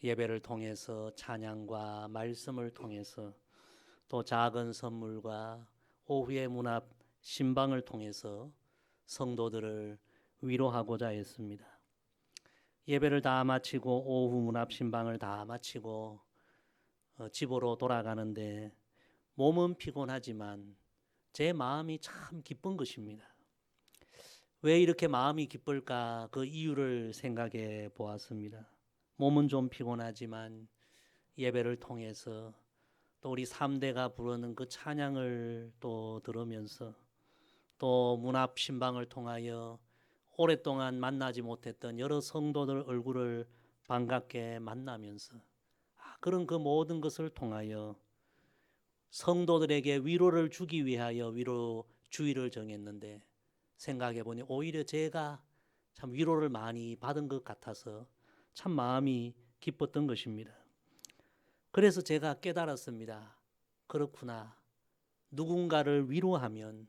예배를 통해서 찬양과 말씀을 통해서 또 작은 선물과 오후의 문 앞 신방을 통해서 성도들을 위로하고자 했습니다. 예배를 다 마치고 오후 문 앞 신방을 다 마치고 집으로 돌아가는데 몸은 피곤하지만 제 마음이 참 기쁜 것입니다. 왜 이렇게 마음이 기쁠까? 그 이유를 생각해 보았습니다. 몸은 좀 피곤하지만 예배를 통해서 또 우리 3대가 부르는 그 찬양을 또 들으면서 또 문 앞 신방을 통하여 오랫동안 만나지 못했던 여러 성도들 얼굴을 반갑게 만나면서 그런 그 모든 것을 통하여 성도들에게 위로를 주기 위하여 위로 주일을 정했는데 생각해 보니 오히려 제가 참 위로를 많이 받은 것 같아서 참 마음이 기뻤던 것입니다. 그래서 제가 깨달았습니다. 그렇구나. 누군가를 위로하면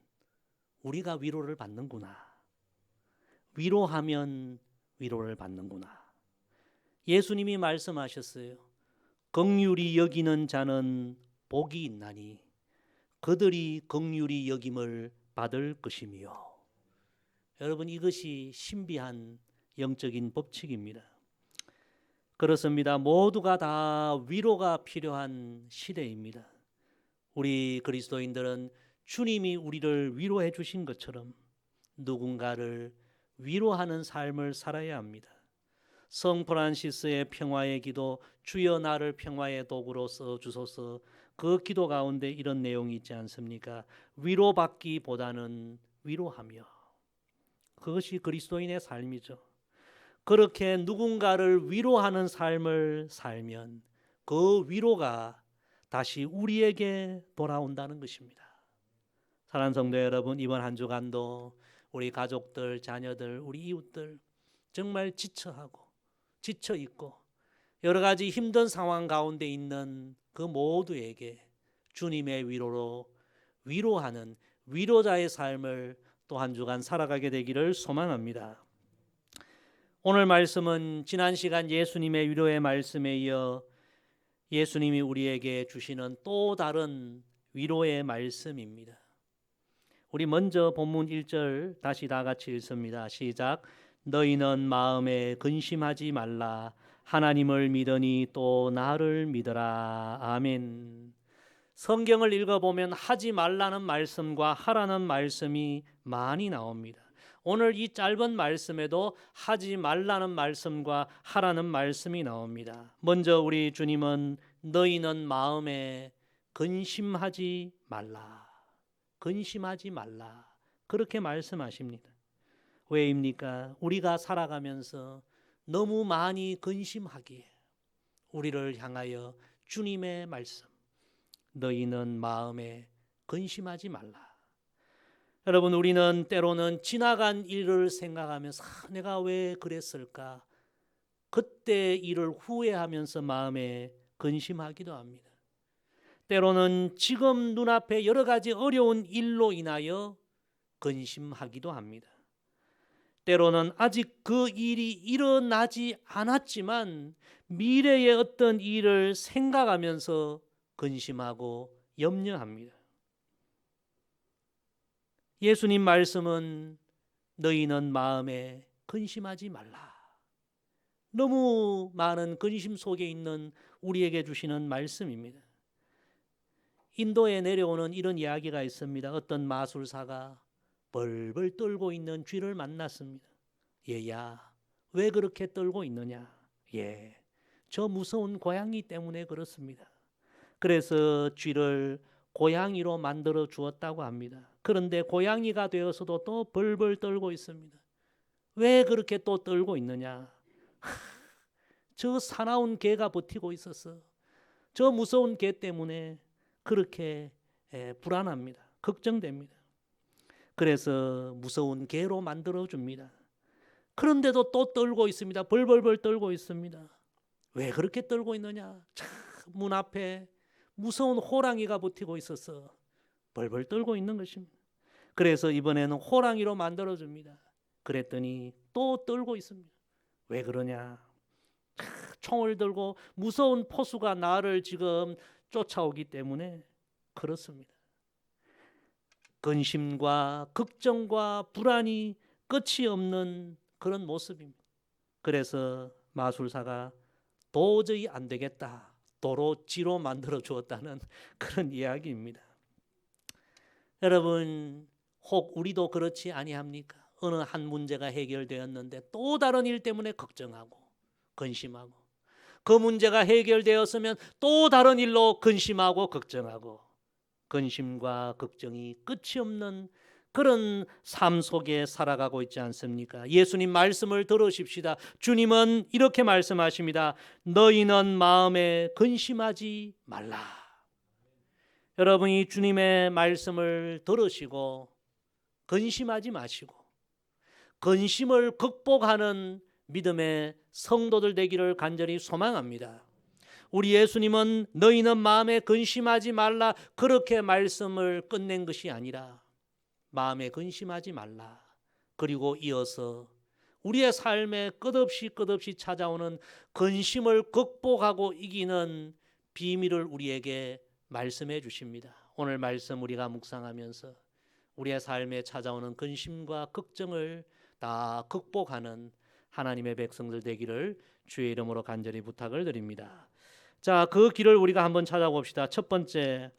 우리가 위로를 받는구나. 위로하면 위로를 받는구나. 예수님이 말씀하셨어요. 긍휼히 여기는 자는 복이 있나니 그들이 긍휼히 여김을 받을 것이며. 여러분, 이것이 신비한 영적인 법칙입니다. 그렇습니다. 모두가 다 위로가 필요한 시대입니다. 우리 그리스도인들은 주님이 우리를 위로해 주신 것처럼 누군가를 위로하는 삶을 살아야 합니다. 성 프란시스의 평화의 기도, 주여 나를 평화의 도구로 써주소서, 그 기도 가운데 이런 내용이 있지 않습니까? 위로받기보다는 위로하며. 그것이 그리스도인의 삶이죠. 그렇게 누군가를 위로하는 삶을 살면 그 위로가 다시 우리에게 돌아온다는 것입니다. 사랑하는 성도 여러분, 이번 한 주간도 우리 가족들, 자녀들, 우리 이웃들 정말 지쳐있고 여러 가지 힘든 상황 가운데 있는 그 모두에게 주님의 위로로 위로하는 위로자의 삶을 또 한 주간 살아가게 되기를 소망합니다. 오늘 말씀은 지난 시간 예수님의 위로의 말씀에 이어 예수님이 우리에게 주시는 또 다른 위로의 말씀입니다. 우리 먼저 본문 1절 다시 다 같이 읽습니다. 시작. 너희는 마음에 근심하지 말라. 하나님을 믿으니 또 나를 믿어라. 아멘. 성경을 읽어보면 하지 말라는 말씀과 하라는 말씀이 많이 나옵니다. 오늘 이 짧은 말씀에도 하지 말라는 말씀과 하라는 말씀이 나옵니다. 먼저 우리 주님은 너희는 마음에 근심하지 말라. 근심하지 말라. 그렇게 말씀하십니다. 왜입니까? 우리가 살아가면서 너무 많이 근심하기에 우리를 향하여 주님의 말씀, 너희는 마음에 근심하지 말라. 여러분, 우리는 때로는 지나간 일을 생각하면서 내가 왜 그랬을까? 그때 일을 후회하면서 마음에 근심하기도 합니다. 때로는 지금 눈앞에 여러 가지 어려운 일로 인하여 근심하기도 합니다. 때로는 아직 그 일이 일어나지 않았지만 미래의 어떤 일을 생각하면서 근심하고 염려합니다. 예수님 말씀은 너희는 마음에 근심하지 말라. 너무 많은 근심 속에 있는 우리에게 주시는 말씀입니다. 인도에 내려오는 이런 이야기가 있습니다. 어떤 마술사가 벌벌 떨고 있는 쥐를 만났습니다. 얘야, 왜 그렇게 떨고 있느냐? 예, 저 무서운 고양이 때문에 그렇습니다. 그래서 쥐를 고양이로 만들어 주었다고 합니다. 그런데 고양이가 되어서도 또 벌벌 떨고 있습니다. 왜 그렇게 또 떨고 있느냐? 저 사나운 개가 버티고 있었어. 저 무서운 개 때문에 그렇게 불안합니다. 걱정됩니다. 그래서 무서운 개로 만들어 줍니다. 그런데도 또 떨고 있습니다. 벌벌벌 떨고 있습니다. 왜 그렇게 떨고 있느냐? 참, 문 앞에 무서운 호랑이가 버티고 있어서 벌벌 떨고 있는 것입니다. 그래서 이번에는 호랑이로 만들어 줍니다. 그랬더니 또 떨고 있습니다. 왜 그러냐? 총을 들고 무서운 포수가 나를 지금 쫓아오기 때문에 그렇습니다. 근심과 걱정과 불안이 끝이 없는 그런 모습입니다. 그래서 마술사가 도저히 안 되겠다, 도로지로 만들어 주었다는 그런 이야기입니다. 여러분, 혹 우리도 그렇지 아니합니까? 어느 한 문제가 해결되었는데 또 다른 일 때문에 걱정하고 근심하고, 그 문제가 해결되었으면 또 다른 일로 근심하고 걱정하고, 근심과 걱정이 끝이 없는 그런 삶 속에 살아가고 있지 않습니까? 예수님 말씀을 들으십시다. 주님은 이렇게 말씀하십니다. 너희는 마음에 근심하지 말라. 여러분이 주님의 말씀을 들으시고 근심하지 마시고 근심을 극복하는 믿음의 성도들 되기를 간절히 소망합니다. 우리 예수님은 너희는 마음에 근심하지 말라 그렇게 말씀을 끝낸 것이 아니라 마음에 근심하지 말라, 그리고 이어서 우리의 삶에 끝없이 찾아오는 근심을 극복하고 이기는 비밀을 우리에게 말씀해 주십니다. 오늘 말씀 우리가 묵상하면서 우리의 삶에 찾아오는 근심과 걱정을 다 극복하는 하나님의 백성들 되기를 주의 이름으로 간절히 부탁을 드립니다. 자, 그 길을 우리가 한번 찾아봅시다. 첫 번째,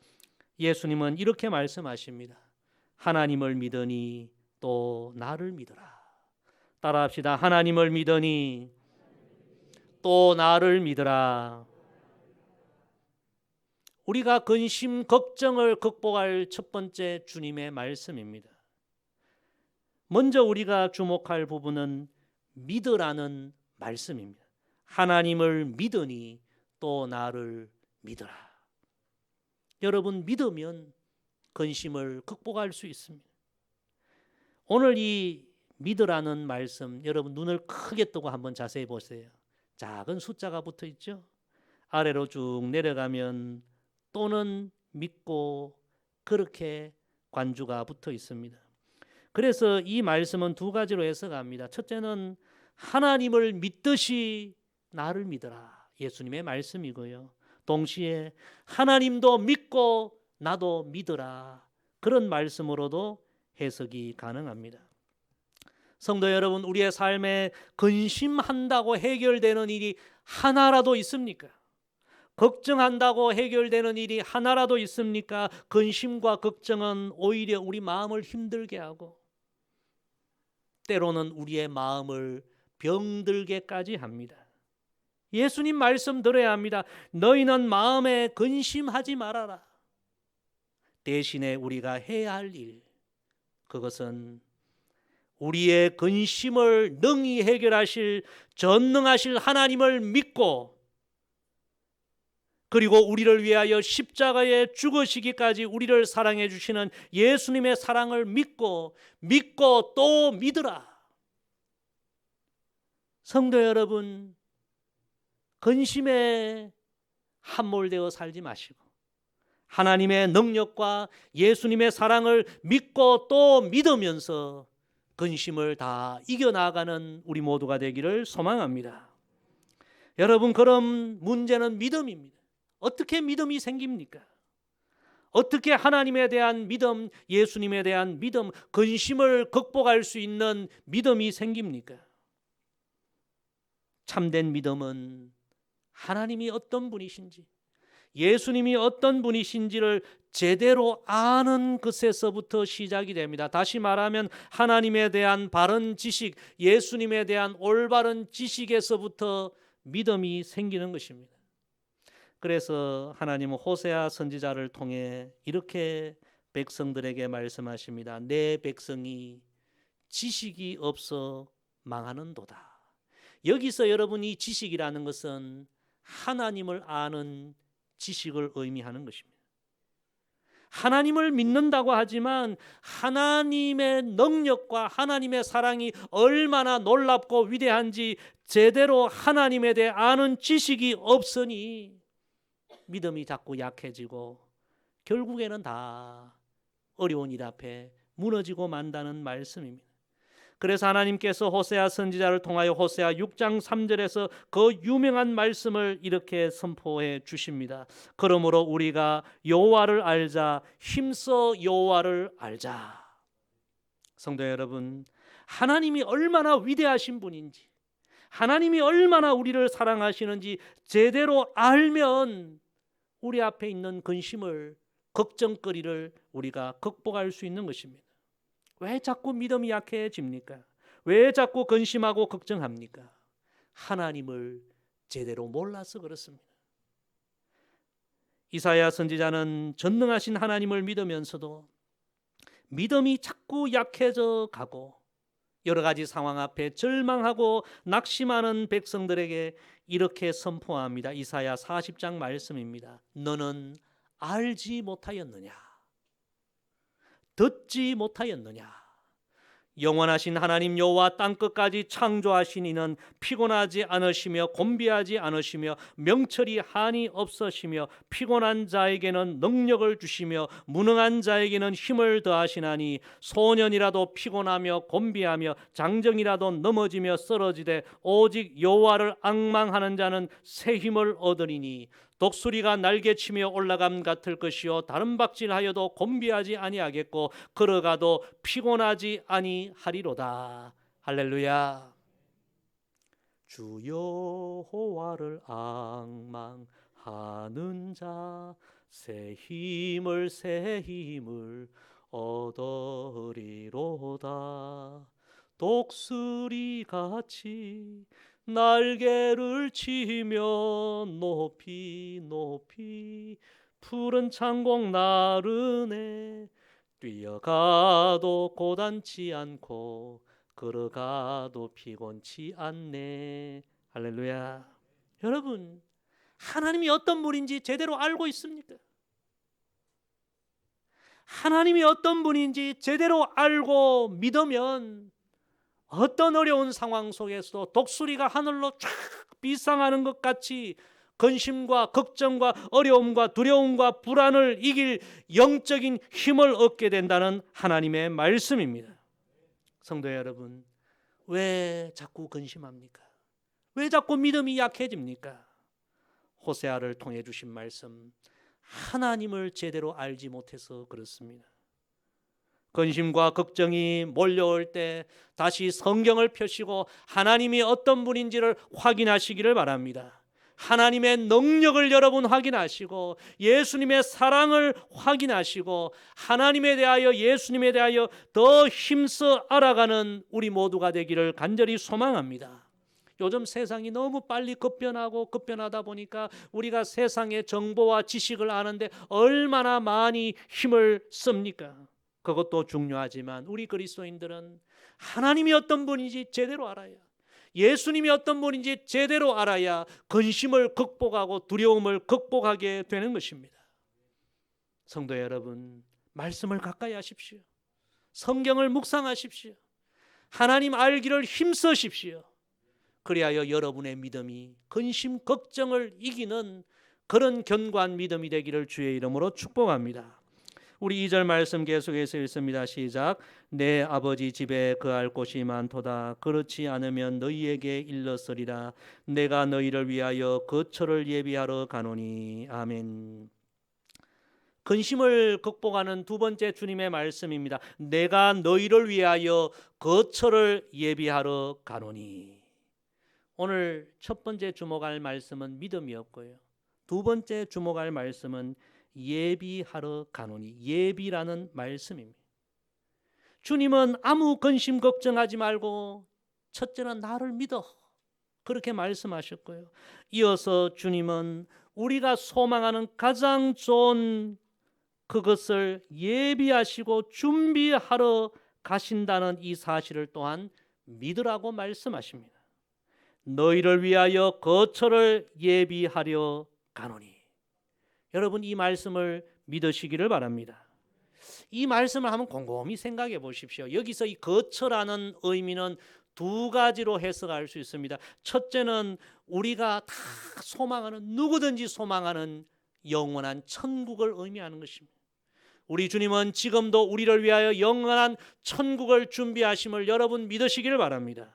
예수님은 이렇게 말씀하십니다. 하나님을 믿으니 또 나를 믿어라. 따라합시다. 하나님을 믿으니 또 나를 믿어라. 우리가 근심, 걱정을 극복할 첫 번째 주님의 말씀입니다. 먼저 우리가 주목할 부분은 믿으라는 말씀입니다. 하나님을 믿으니 또 나를 믿어라. 여러분, 믿으면 근심을 극복할 수 있습니다. 오늘 이 믿으라는 말씀, 여러분 눈을 크게 뜨고 한번 자세히 보세요. 작은 숫자가 붙어 있죠. 아래로 쭉 내려가면 또는 믿고 그렇게 관주가 붙어 있습니다. 그래서 이 말씀은 두 가지로 해석합니다. 첫째는 하나님을 믿듯이 나를 믿어라, 예수님의 말씀이고요. 동시에 하나님도 믿고 나도 믿어라, 그런 말씀으로도 해석이 가능합니다. 성도 여러분, 우리의 삶에 근심한다고 해결되는 일이 하나라도 있습니까? 걱정한다고 해결되는 일이 하나라도 있습니까? 근심과 걱정은 오히려 우리 마음을 힘들게 하고 때로는 우리의 마음을 병들게까지 합니다. 예수님 말씀 들어야 합니다. 너희는 마음에 근심하지 말아라. 대신에 우리가 해야 할 일, 그것은 우리의 근심을 능히 해결하실 전능하실 하나님을 믿고, 그리고 우리를 위하여 십자가에 죽으시기까지 우리를 사랑해 주시는 예수님의 사랑을 믿고 또 믿으라. 성도 여러분, 근심에 함몰되어 살지 마시고 하나님의 능력과 예수님의 사랑을 믿고 또 믿으면서 근심을 다 이겨나가는 우리 모두가 되기를 소망합니다. 여러분, 그럼 문제는 믿음입니다. 어떻게 믿음이 생깁니까? 어떻게 하나님에 대한 믿음, 예수님에 대한 믿음, 근심을 극복할 수 있는 믿음이 생깁니까? 참된 믿음은 하나님이 어떤 분이신지, 예수님이 어떤 분이신지를 제대로 아는 것에서부터 시작이 됩니다. 다시 말하면 하나님에 대한 바른 지식, 예수님에 대한 올바른 지식에서부터 믿음이 생기는 것입니다. 그래서 하나님은 호세아 선지자를 통해 이렇게 백성들에게 말씀하십니다. 내 백성이 지식이 없어 망하는도다. 여기서 여러분이 지식이라는 것은 하나님을 아는 지식을 의미하는 것입니다. 하나님을 믿는다고 하지만 하나님의 능력과 하나님의 사랑이 얼마나 놀랍고 위대한지 제대로 하나님에 대해 아는 지식이 없으니 믿음이 자꾸 약해지고 결국에는 다 어려운 일 앞에 무너지고 만다는 말씀입니다. 그래서 하나님께서 호세아 선지자를 통하여 호세아 6장 3절에서 그 유명한 말씀을 이렇게 선포해 주십니다. 그러므로 우리가 여호와를 알자, 힘써 여호와를 알자. 성도 여러분, 하나님이 얼마나 위대하신 분인지, 하나님이 얼마나 우리를 사랑하시는지 제대로 알면 우리 앞에 있는 근심을, 걱정거리를 우리가 극복할 수 있는 것입니다. 왜 자꾸 믿음이 약해집니까? 왜 자꾸 근심하고 걱정합니까? 하나님을 제대로 몰라서 그렇습니다. 이사야 선지자는 전능하신 하나님을 믿으면서도 믿음이 자꾸 약해져 가고 여러 가지 상황 앞에 절망하고 낙심하는 백성들에게 이렇게 선포합니다. 이사야 40장 말씀입니다. 너는 알지 못하였느냐? 듣지 못하였느냐? 영원하신 하나님 여호와 땅끝까지 창조하신 이는 피곤하지 않으시며 곤비하지 않으시며 명철이 한이 없으시며 피곤한 자에게는 능력을 주시며 무능한 자에게는 힘을 더하시나니 소년이라도 피곤하며 곤비하며 장정이라도 넘어지며 쓰러지되 오직 여호와를 앙망하는 자는 새 힘을 얻으리니 독수리가 날개치며 올라감 같을 것이요 다른 박질하여도 곤비하지 아니하겠고 걸어가도 피곤하지 아니하리로다. 할렐루야. 주 여호와를 앙망하는 자 새 힘을 얻으리로다. 독수리같이 날개를 치며 높이 높이 푸른 창공 나르네 뛰어가도 고단치 않고 걸어가도 피곤치 않네. 할렐루야. 여러분, 하나님이 어떤 분인지 제대로 알고 있습니까? 하나님이 어떤 분인지 제대로 알고 믿으면 어떤 어려운 상황 속에서도 독수리가 하늘로 쫙 비상하는 것 같이 근심과 걱정과 어려움과 두려움과 불안을 이길 영적인 힘을 얻게 된다는 하나님의 말씀입니다. 성도 여러분, 왜 자꾸 근심합니까? 왜 자꾸 믿음이 약해집니까? 호세아를 통해 주신 말씀, 하나님을 제대로 알지 못해서 그렇습니다. 근심과 걱정이 몰려올 때 다시 성경을 펴시고 하나님이 어떤 분인지를 확인하시기를 바랍니다. 하나님의 능력을 여러분 확인하시고 예수님의 사랑을 확인하시고 하나님에 대하여 예수님에 대하여 더 힘써 알아가는 우리 모두가 되기를 간절히 소망합니다. 요즘 세상이 너무 빨리 급변하다 보니까 우리가 세상의 정보와 지식을 아는데 얼마나 많이 힘을 씁니까? 그것도 중요하지만 우리 그리스도인들은 하나님이 어떤 분인지 제대로 알아야, 예수님이 어떤 분인지 제대로 알아야 근심을 극복하고 두려움을 극복하게 되는 것입니다. 성도 여러분, 말씀을 가까이 하십시오. 성경을 묵상하십시오. 하나님 알기를 힘쓰십시오. 그리하여 여러분의 믿음이 근심, 걱정을 이기는 그런 견고한 믿음이 되기를 주의 이름으로 축복합니다. 우리 2절 말씀 계속해서 읽습니다. 시작. 내 아버지 집에 거할 곳이 많도다. 그렇지 않으면 너희에게 일렀으리라. 내가 너희를 위하여 거처를 예비하러 가노니. 아멘. 근심을 극복하는 두 번째 주님의 말씀입니다. 내가 너희를 위하여 거처를 예비하러 가노니. 오늘 첫 번째 주목할 말씀은 믿음이었고요. 두 번째 주목할 말씀은 예비하러 가노니. 예비라는 말씀입니다. 주님은 아무 근심 걱정하지 말고 첫째는 나를 믿어, 그렇게 말씀하셨고요. 이어서 주님은 우리가 소망하는 가장 좋은 그것을 예비하시고 준비하러 가신다는 이 사실을 또한 믿으라고 말씀하십니다. 너희를 위하여 거처를 예비하려 가노니. 여러분, 이 말씀을 믿으시기를 바랍니다. 이 말씀을 한번 곰곰이 생각해 보십시오. 여기서 이 거처라는 의미는 두 가지로 해석할 수 있습니다. 첫째는 우리가 다 소망하는, 누구든지 소망하는 영원한 천국을 의미하는 것입니다. 우리 주님은 지금도 우리를 위하여 영원한 천국을 준비하심을 여러분 믿으시길 바랍니다.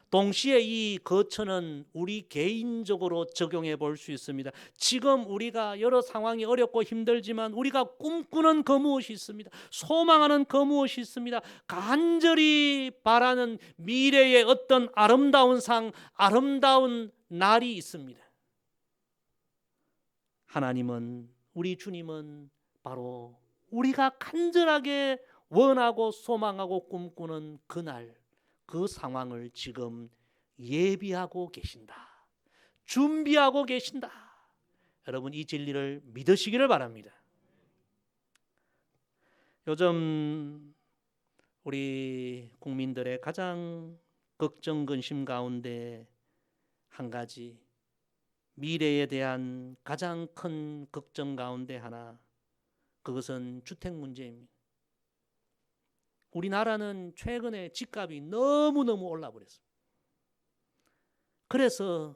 동시에 이 거처는 우리 개인적으로 적용해 볼 수 있습니다. 지금 우리가 여러 상황이 어렵고 힘들지만 우리가 꿈꾸는 그 무엇이 있습니다. 소망하는 그 무엇이 있습니다. 간절히 바라는 미래의 어떤 아름다운 아름다운 날이 있습니다. 하나님은, 우리 주님은 바로 우리가 간절하게 원하고 소망하고 꿈꾸는 그날, 그 상황을 지금 예비하고 계신다. 준비하고 계신다. 여러분, 이 진리를 믿으시기를 바랍니다. 요즘 우리 국민들의 가장 걱정, 근심 가운데 한 가지, 미래에 대한 가장 큰 걱정 가운데 하나, 그것은 주택 문제입니다. 우리나라는 최근에 집값이 너무너무 올라버렸습니다. 그래서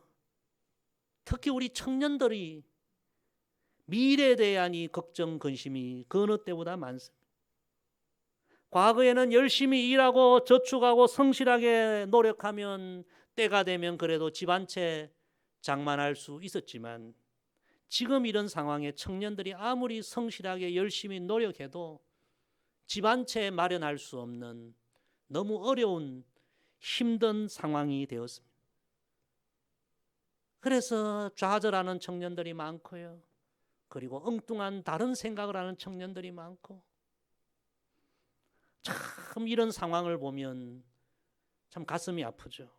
특히 우리 청년들이 미래에 대한 이 걱정, 근심이 그 어느 때보다 많습니다. 과거에는 열심히 일하고 저축하고 성실하게 노력하면 때가 되면 그래도 집 한 채 장만할 수 있었지만, 지금 이런 상황에 청년들이 아무리 성실하게 열심히 노력해도 집 한 채 마련할 수 없는 너무 어려운 힘든 상황이 되었습니다. 그래서 좌절하는 청년들이 많고요. 그리고 엉뚱한 다른 생각을 하는 청년들이 많고, 참 이런 상황을 보면 참 가슴이 아프죠.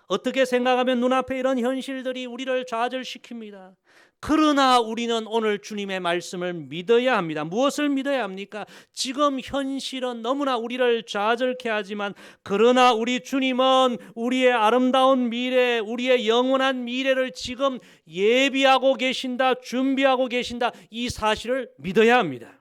어떻게 생각하면 눈앞에 이런 현실들이 우리를 좌절시킵니다. 그러나 우리는 오늘 주님의 말씀을 믿어야 합니다. 무엇을 믿어야 합니까? 지금 현실은 너무나 우리를 좌절케 하지만, 그러나 우리 주님은 우리의 아름다운 미래, 우리의 영원한 미래를 지금 예비하고 계신다, 준비하고 계신다, 이 사실을 믿어야 합니다.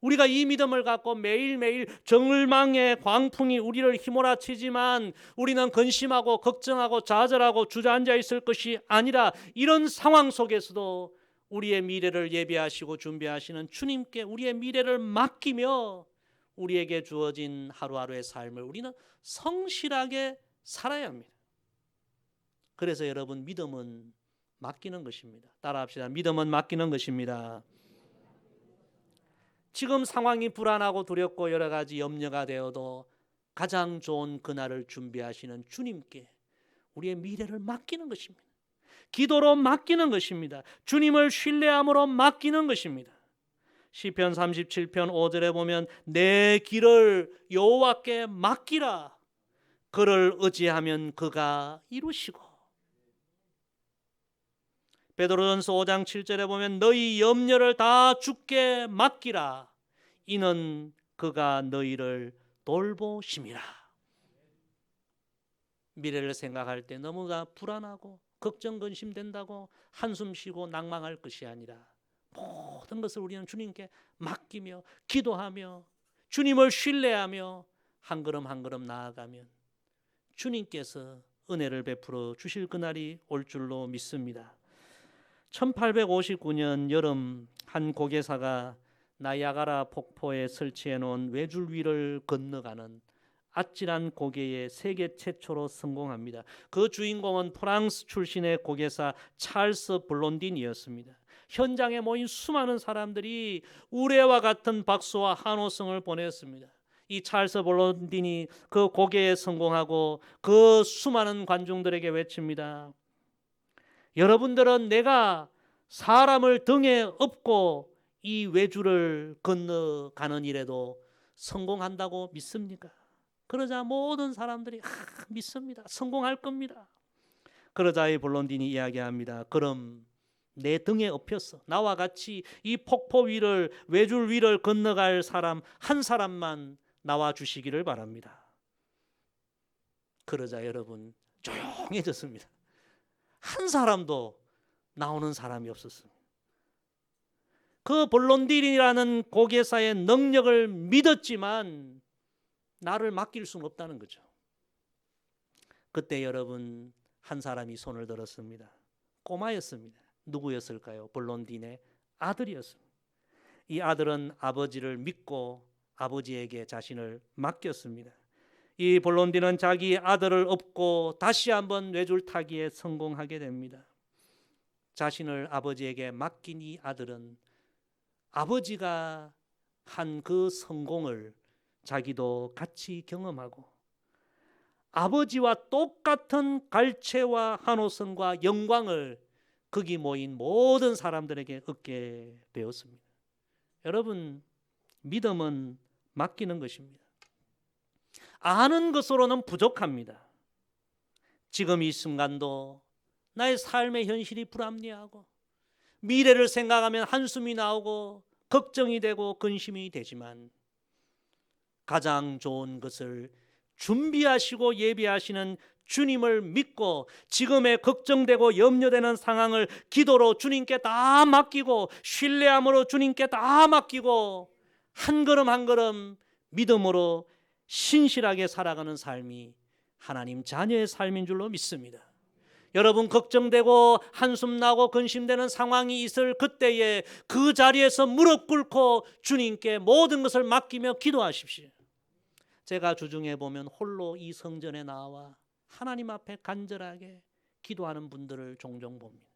우리가 이 믿음을 갖고 매일매일 절망의 광풍이 우리를 휘몰아치지만 우리는 근심하고 걱정하고 좌절하고 주저앉아 있을 것이 아니라, 이런 상황 속에서도 우리의 미래를 예비하시고 준비하시는 주님께 우리의 미래를 맡기며 우리에게 주어진 하루하루의 삶을 우리는 성실하게 살아야 합니다. 그래서 여러분, 믿음은 맡기는 것입니다. 따라합시다. 믿음은 맡기는 것입니다. 지금 상황이 불안하고 두렵고 여러 가지 염려가 되어도 가장 좋은 그날을 준비하시는 주님께 우리의 미래를 맡기는 것입니다. 기도로 맡기는 것입니다. 주님을 신뢰함으로 맡기는 것입니다. 시편 37편 5절에 보면 내 길을 여호와께 맡기라. 그를 의지하면 그가 이루시고. 베드로전서 5장 7절에 보면 너희 염려를 다 주께 맡기라. 이는 그가 너희를 돌보심이라. 미래를 생각할 때 너무나 불안하고 걱정 근심된다고 한숨 쉬고 낭망할 것이 아니라, 모든 것을 우리는 주님께 맡기며 기도하며 주님을 신뢰하며 한 걸음 한 걸음 나아가면 주님께서 은혜를 베풀어 주실 그날이 올 줄로 믿습니다. 1859년 여름, 한 고개사가 나야가라 폭포에 설치해 놓은 외줄 위를 건너가는 아찔한 고개에 세계 최초로 성공합니다. 그 주인공은 프랑스 출신의 고개사 찰스 블론딘이었습니다. 현장에 모인 수많은 사람들이 우레와 같은 박수와 환호성을 보냈습니다. 이 찰스 블론딘이 그 고개에 성공하고 그 수많은 관중들에게 외칩니다. 여러분들은 내가 사람을 등에 업고 이 외줄을 건너가는 일에도 성공한다고 믿습니까? 그러자 모든 사람들이 믿습니다. 성공할 겁니다. 그러자 이 블론딘이 이야기합니다. 그럼 내 등에 업혀서 나와 같이 이 폭포 위를, 외줄 위를 건너갈 사람 한 사람만 나와 주시기를 바랍니다. 그러자 여러분, 조용해졌습니다. 한 사람도 나오는 사람이 없었습니다. 그 블론딘이라는 고개사의 능력을 믿었지만 나를 맡길 수는 없다는 거죠. 그때 여러분, 한 사람이 손을 들었습니다. 꼬마였습니다. 누구였을까요? 블론딘의 아들이었습니다. 이 아들은 아버지를 믿고 아버지에게 자신을 맡겼습니다. 이 볼론디는 자기 아들을 업고 다시 한번 뇌줄타기에 성공하게 됩니다. 자신을 아버지에게 맡긴 이 아들은 아버지가 한 그 성공을 자기도 같이 경험하고 아버지와 똑같은 갈채와 한호성과 영광을 거기 모인 모든 사람들에게 얻게 되었습니다. 여러분, 믿음은 맡기는 것입니다. 아는 것으로는 부족합니다. 지금 이 순간도 나의 삶의 현실이 불합리하고 미래를 생각하면 한숨이 나오고 걱정이 되고 근심이 되지만 가장 좋은 것을 준비하시고 예비하시는 주님을 믿고 지금의 걱정되고 염려되는 상황을 기도로 주님께 다 맡기고 신뢰함으로 주님께 다 맡기고 한 걸음 한 걸음 믿음으로 신실하게 살아가는 삶이 하나님 자녀의 삶인 줄로 믿습니다. 여러분, 걱정되고 한숨 나고 근심되는 상황이 있을 그때에 그 자리에서 무릎 꿇고 주님께 모든 것을 맡기며 기도하십시오. 제가 주중에 보면 홀로 이 성전에 나와 하나님 앞에 간절하게 기도하는 분들을 종종 봅니다.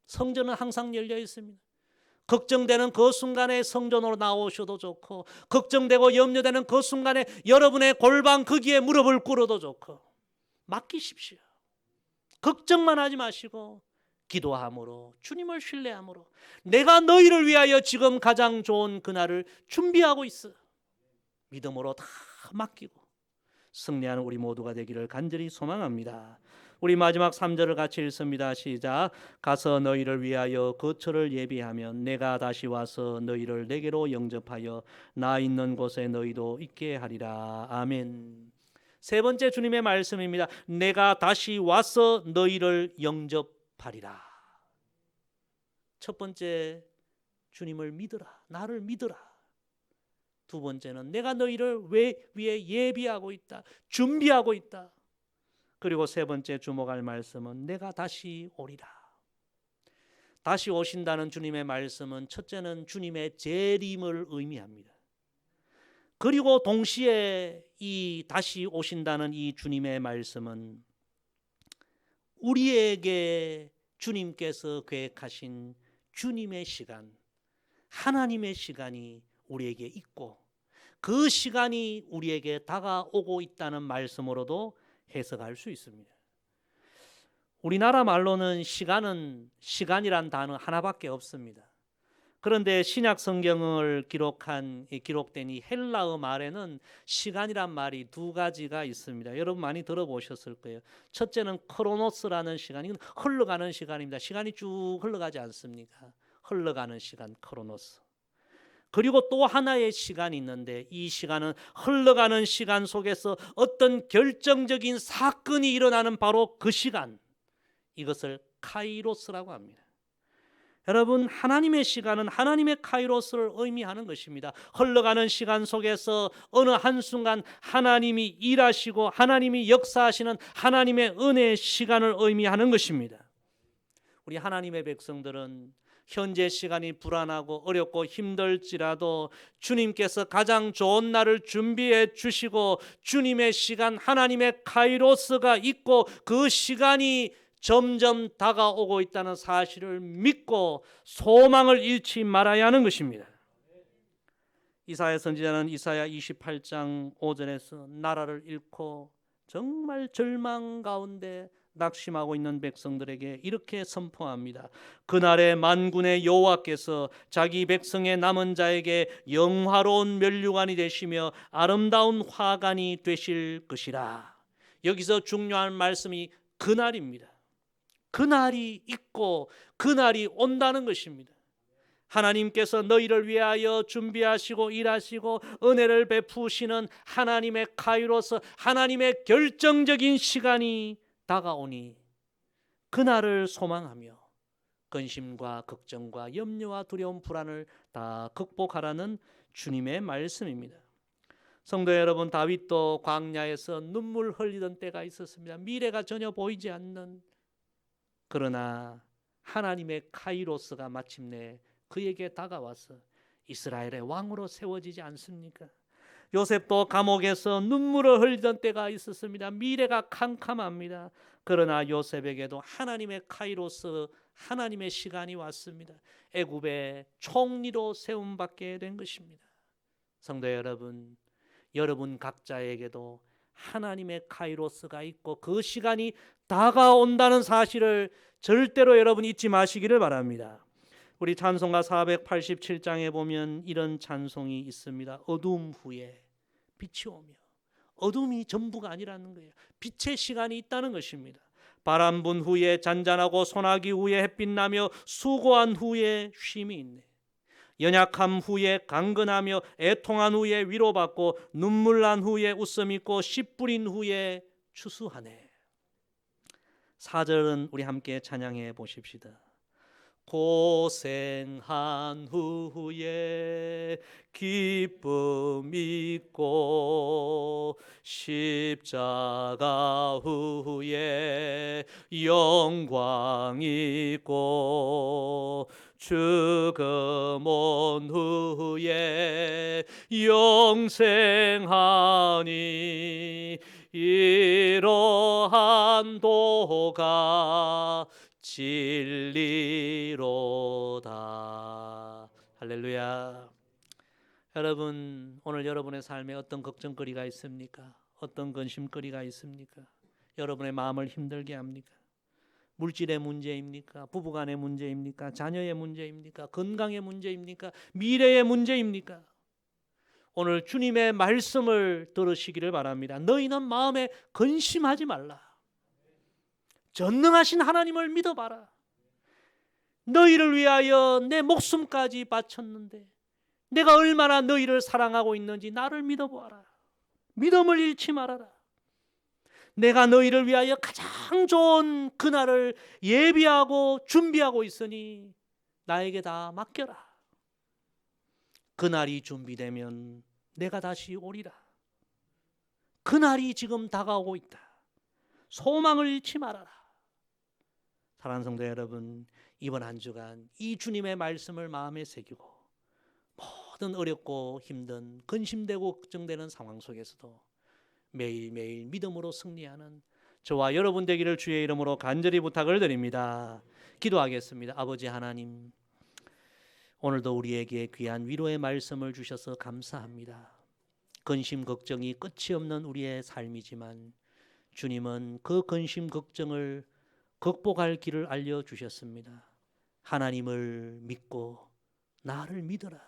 성전은 항상 열려 있습니다. 걱정되는 그 순간에 성전으로 나오셔도 좋고 걱정되고 염려되는 그 순간에 여러분의 골방 거기에 무릎을 꿇어도 좋고 맡기십시오. 걱정만 하지 마시고 기도함으로 주님을 신뢰함으로 내가 너희를 위하여 지금 가장 좋은 그날을 준비하고 있어. 믿음으로 다 맡기고 승리하는 우리 모두가 되기를 간절히 소망합니다. 우리 마지막 3절을 같이 읽습니다. 시작. 가서 너희를 위하여 거처를 예비하면 내가 다시 와서 너희를 내게로 영접하여 나 있는 곳에 너희도 있게 하리라. 아멘. 세 번째 주님의 말씀입니다. 내가 다시 와서 너희를 영접하리라. 첫 번째, 주님을 믿으라. 나를 믿으라. 두 번째는 내가 너희를 위해 예비하고 있다. 준비하고 있다. 그리고 세 번째 주목할 말씀은 내가 다시 오리라. 다시 오신다는 주님의 말씀은 첫째는 주님의 재림을 의미합니다. 그리고 동시에 이 다시 오신다는 이 주님의 말씀은 우리에게 주님께서 계획하신 주님의 시간, 하나님의 시간이 우리에게 있고 그 시간이 우리에게 다가오고 있다는 말씀으로도 해석할 수 있습니다. 우리나라 말로는 시간이란 단어 하나밖에 없습니다. 그런데 신약 성경을 기록된 이 헬라어 말에는 시간이란 말이 두 가지가 있습니다. 여러분 많이 들어보셨을 거예요. 첫째는 크로노스라는 시간, 이건 흘러가는 시간입니다. 시간이 쭉 흘러가지 않습니까? 흘러가는 시간, 크로노스. 그리고 또 하나의 시간이 있는데 이 시간은 흘러가는 시간 속에서 어떤 결정적인 사건이 일어나는 바로 그 시간, 이것을 카이로스라고 합니다. 여러분, 하나님의 시간은 하나님의 카이로스를 의미하는 것입니다. 흘러가는 시간 속에서 어느 한순간 하나님이 일하시고 하나님이 역사하시는 하나님의 은혜의 시간을 의미하는 것입니다. 우리 하나님의 백성들은 현재 시간이 불안하고 어렵고 힘들지라도 주님께서 가장 좋은 날을 준비해 주시고 주님의 시간, 하나님의 카이로스가 있고 그 시간이 점점 다가오고 있다는 사실을 믿고 소망을 잃지 말아야 하는 것입니다. 이사야 선지자는 이사야 28장 5절에서 나라를 잃고 정말 절망 가운데 낙심하고 있는 백성들에게 이렇게 선포합니다. 그날에 만군의 여호와께서 자기 백성의 남은 자에게 영화로운 면류관이 되시며 아름다운 화관이 되실 것이라. 여기서 중요한 말씀이 그날입니다. 그날이 있고 그날이 온다는 것입니다. 하나님께서 너희를 위하여 준비하시고 일하시고 은혜를 베푸시는 하나님의 카이로스, 하나님의 결정적인 시간이 다가오니 그날을 소망하며 근심과 걱정과 염려와 두려움, 불안을 다 극복하라는 주님의 말씀입니다. 성도 여러분, 다윗도 광야에서 눈물 흘리던 때가 있었습니다. 미래가 전혀 보이지 않는, 그러나 하나님의 카이로스가 마침내 그에게 다가와서 이스라엘의 왕으로 세워지지 않습니까? 요셉도 감옥에서 눈물을 흘리던 때가 있었습니다. 미래가 캄캄합니다. 그러나 요셉에게도 하나님의 카이로스, 하나님의 시간이 왔습니다. 애굽의 총리로 세움받게 된 것입니다. 성도 여러분, 여러분 각자에게도 하나님의 카이로스가 있고 그 시간이 다가온다는 사실을 절대로 여러분 잊지 마시기를 바랍니다. 우리 찬송가 487장에 보면 이런 찬송이 있습니다. 어둠 후에 빛이 오며, 어둠이 전부가 아니라는 거예요. 빛의 시간이 있다는 것입니다. 바람 분 후에 잔잔하고 소나기 후에 햇빛 나며 수고한 후에 쉼이 있네. 연약함 후에 강건하며 애통한 후에 위로받고 눈물 난 후에 웃음 있고 씨 뿌린 후에 추수하네. 4절은 우리 함께 찬양해 보십시다. 고생한 후에 기쁨 있고 십자가 후에 영광 있고 죽음 온 후에 영생하니 이러한 도가 진리로다. 할렐루야. 여러분, 오늘 여러분의 삶에 어떤 걱정거리가 있습니까? 어떤 근심거리가 있습니까? 여러분의 마음을 힘들게 합니까? 물질의 문제입니까? 부부간의 문제입니까? 자녀의 문제입니까? 건강의 문제입니까? 미래의 문제입니까? 오늘 주님의 말씀을 들으시기를 바랍니다. 너희는 마음에 근심하지 말라. 전능하신 하나님을 믿어봐라. 너희를 위하여 내 목숨까지 바쳤는데 내가 얼마나 너희를 사랑하고 있는지 나를 믿어보아라. 믿음을 잃지 말아라. 내가 너희를 위하여 가장 좋은 그날을 예비하고 준비하고 있으니 나에게 다 맡겨라. 그날이 준비되면 내가 다시 오리라. 그날이 지금 다가오고 있다. 소망을 잃지 말아라. 사랑하는 성도 여러분, 이번 한 주간 이 주님의 말씀을 마음에 새기고 모든 어렵고 힘든 근심되고 걱정되는 상황 속에서도 매일매일 믿음으로 승리하는 저와 여러분 되기를 주의 이름으로 간절히 부탁을 드립니다. 기도하겠습니다. 아버지 하나님, 오늘도 우리에게 귀한 위로의 말씀을 주셔서 감사합니다. 근심 걱정이 끝이 없는 우리의 삶이지만 주님은 그 근심 걱정을 극복할 길을 알려주셨습니다. 하나님을 믿고 나를 믿어라.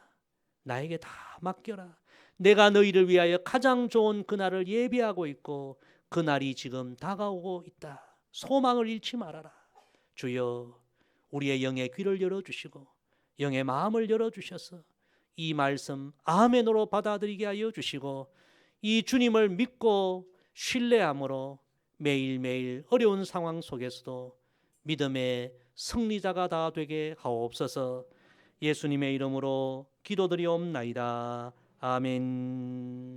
나에게 다 맡겨라. 내가 너희를 위하여 가장 좋은 그날을 예비하고 있고 그날이 지금 다가오고 있다. 소망을 잃지 말아라. 주여, 우리의 영의 귀를 열어주시고 영의 마음을 열어주셔서 이 말씀 아멘으로 받아들이게 하여 주시고 이 주님을 믿고 신뢰함으로 매일매일 어려운 상황 속에서도 믿음의 승리자가 다 되게 하옵소서. 예수님의 이름으로 기도드리옵나이다. 아멘.